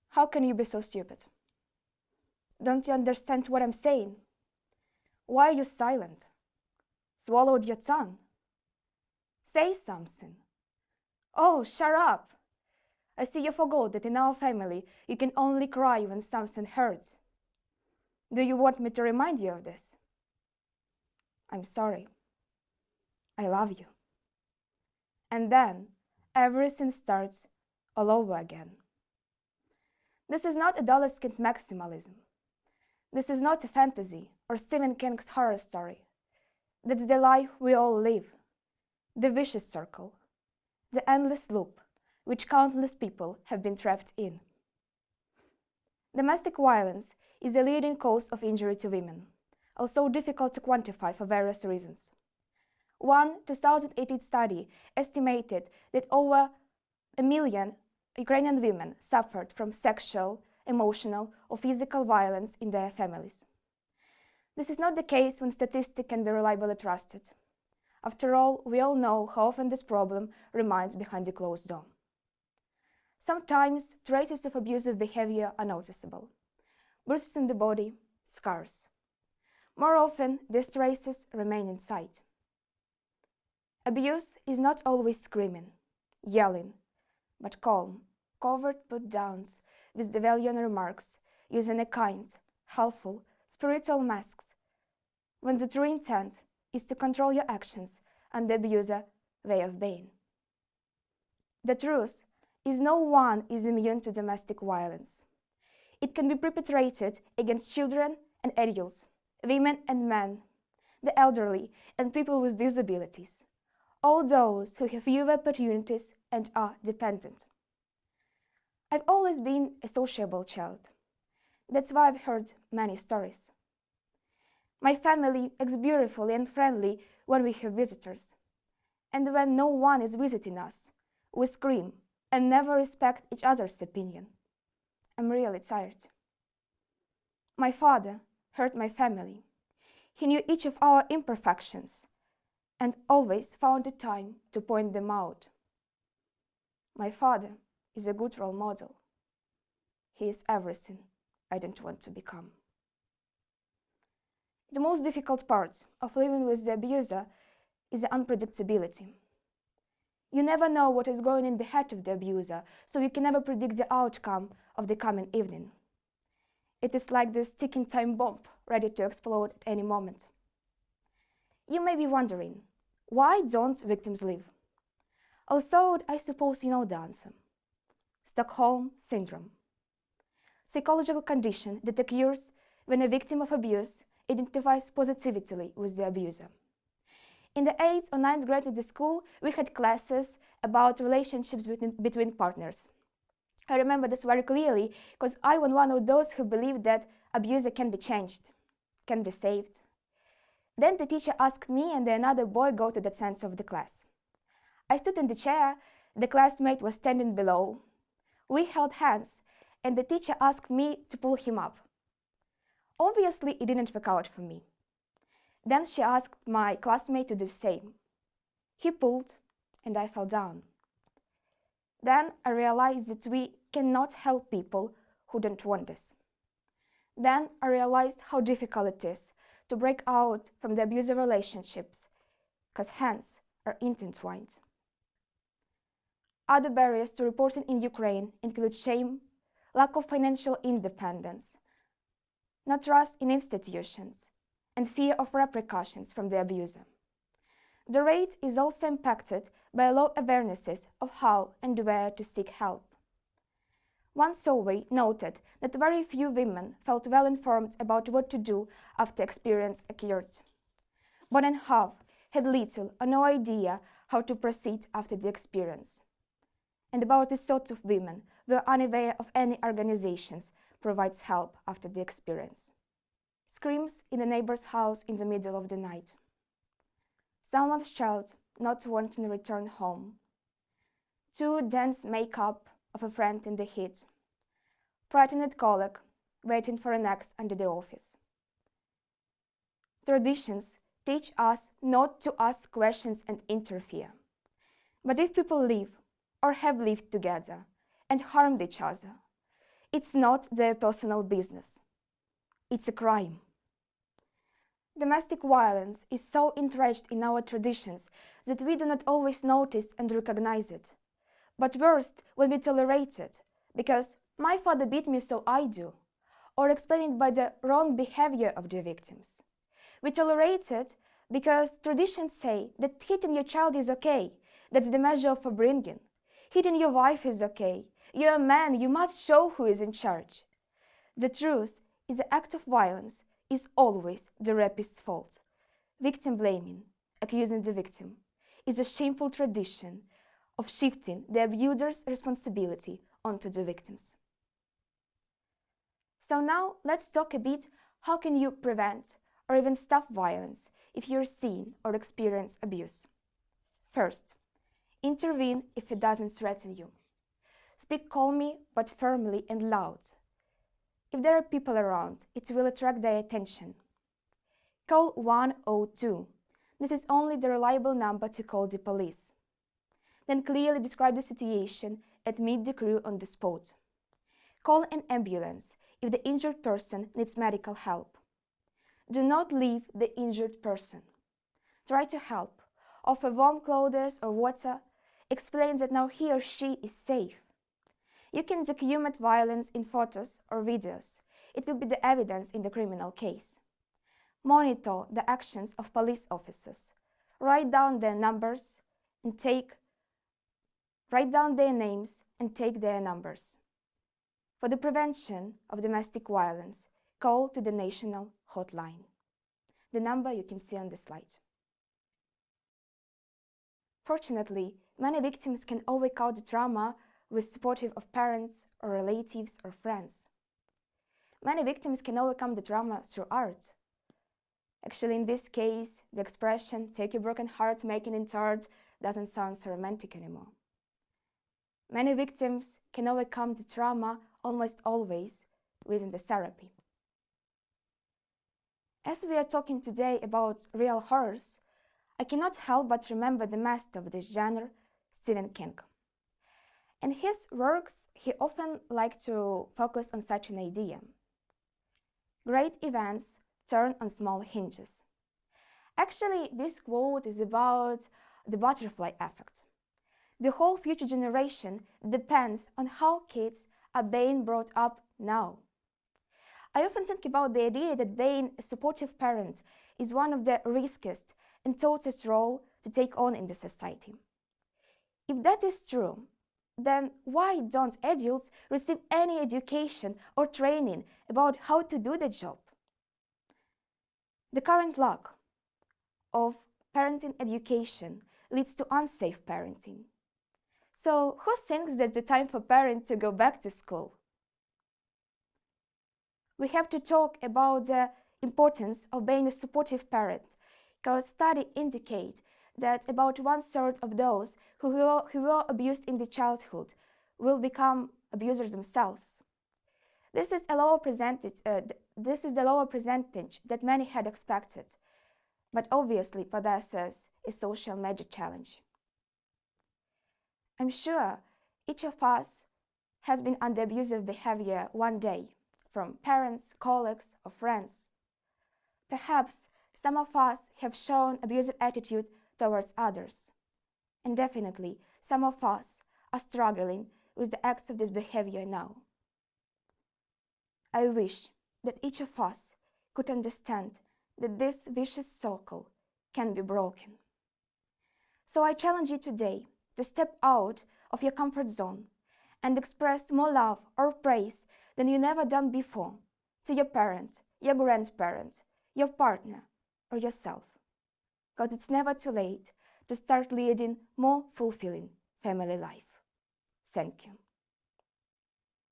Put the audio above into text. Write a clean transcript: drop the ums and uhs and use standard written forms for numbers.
How can you be so stupid? Don't you understand what I'm saying? Why are you silent? Swallowed your tongue? Say something. Oh, shut up! I see you forgot that in our family you can only cry when something hurts. Do you want me to remind you of this? I'm sorry. I love you. And then everything starts all over again. This is not adolescent maximalism. This is not a fantasy or Stephen King's horror story. That's the life we all live. The vicious circle. The endless loop which countless people have been trapped in. Domestic violence is a leading cause of injury to women, also difficult to quantify for various reasons. One 2018 study estimated that over 1 million Ukrainian women suffered from sexual, emotional, or physical violence in their families. This is not the case when statistics can be reliably trusted. After all, we all know how often this problem remains behind a closed door. Sometimes traces of abusive behavior are noticeable. Bruises in the body, scars. More often, these traces remain inside. Abuse is not always screaming, yelling, but calm, covert put-downs with devaluing remarks, using a kind, helpful, spiritual masks, when the true intent is to control your actions and the abuser's way of being. The truth is no one is immune to domestic violence. It can be perpetrated against children and adults, women and men, the elderly and people with disabilities, all those who have fewer opportunities and are dependent. I've always been a sociable child. That's why I've heard many stories. My family acts beautifully and friendly when we have visitors. And when no one is visiting us, we scream and never respect each other's opinion. I'm really tired. My father hurt my family. He knew each of our imperfections and always found the time to point them out. My father is a good role model. He is everything I don't want to become. The most difficult part of living with the abuser is the unpredictability. You never know what is going in the head of the abuser, so you can never predict the outcome of the coming evening. It is like this ticking time bomb ready to explode at any moment. You may be wondering, why don't victims leave? Also, I suppose you know the answer. Stockholm Syndrome. Psychological condition that occurs when a victim of abuse identifies positively with the abuser. In the 8th or 9th grade of the school, we had classes about relationships between partners. I remember this very clearly because I was one of those who believed that abuser can be changed, can be saved. Then the teacher asked me and another boy go to the center of the class. I stood in the chair, the classmate was standing below. We held hands, and the teacher asked me to pull him up. Obviously, it didn't work out for me. Then she asked my classmate to do the same. He pulled, and I fell down. Then I realized that we cannot help people who don't want this. Then I realized how difficult it is to break out from the abusive relationships, because hands are intertwined. Other barriers to reporting in Ukraine include shame, lack of financial independence, not trust in institutions, and fear of repercussions from the abuser. The rate is also impacted by low awarenesses of how and where to seek help. One survey noted that very few women felt well informed about what to do after experience occurred. More than half had little or no idea how to proceed after the experience. And about a third of women were unaware of any organizations provides help after the experience. Screams in the neighbor's house in the middle of the night. Someone's child not wanting to return home. Too dense makeup of a friend in the heat. Frightened colleague waiting for an ex under the office. Traditions teach us not to ask questions and interfere. But if people live or have lived together and harmed each other, It's not their personal business. It's a crime. Domestic violence is so entrenched in our traditions that we do not always notice and recognize it. But worst when we tolerate it, because my father beat me so I do, or explained by the wrong behavior of the victims. We tolerate it because traditions say that hitting your child is okay, that's the measure of upbringing. Hitting your wife is okay, you're a man, you must show who is in charge. The truth is the act of violence is always the rapist's fault. Victim blaming, accusing the victim, is a shameful tradition of shifting the abuser's responsibility onto the victims. So now let's talk a bit how can you prevent or even stop violence if you're seeing or experience abuse. First, intervene if it doesn't threaten you. Speak calmly but firmly and loud. If there are people around, it will attract their attention. Call 102. This is only the reliable number to call the police. Then clearly describe the situation and meet the crew on the spot. Call an ambulance if the injured person needs medical help. Do not leave the injured person. Try to help. Offer warm clothes or water. Explain that now he or she is safe. You can document violence in photos or videos. It will be the evidence in the criminal case. Monitor the actions of police officers. Write down their numbers and write down their names and take their numbers. For the prevention of domestic violence, call to the national hotline. The number you can see on the slide. Fortunately, many victims can overcome the trauma with supportive of parents or relatives or friends. Many victims can overcome the trauma through art. Actually, in this case, the expression, take your broken heart, make it into art, doesn't sound so romantic anymore. Many victims can overcome the trauma almost always within the therapy. As we are talking today about real horrors, I cannot help but remember the master of this genre, Stephen King. In his works, he often liked to focus on such an idea. Great events turn on small hinges. Actually, this quote is about the butterfly effect. The whole future generation depends on how kids are being brought up now. I often think about the idea that being a supportive parent is one of the riskiest and toughest roles to take on in the society. If that is true, then why don't adults receive any education or training about how to do the job? The current lack of parenting education leads to unsafe parenting. So who thinks that's the time for parents to go back to school? We have to talk about the importance of being a supportive parent, because studies indicate that about 1/3 of those who were abused in the childhood will become abusers themselves. This is the lower percentage that many had expected, but obviously possesses a social major challenge. I'm sure each of us has been under abusive behavior one day, from parents, colleagues, or friends. Perhaps some of us have shown abusive attitude towards others. And definitely, some of us are struggling with the acts of this behavior now. I wish that each of us could understand that this vicious circle can be broken. So I challenge you today to step out of your comfort zone and express more love or praise than you never done before to your parents, your grandparents, your partner, or yourself. Because it's never too late to start leading more fulfilling family life. Thank you.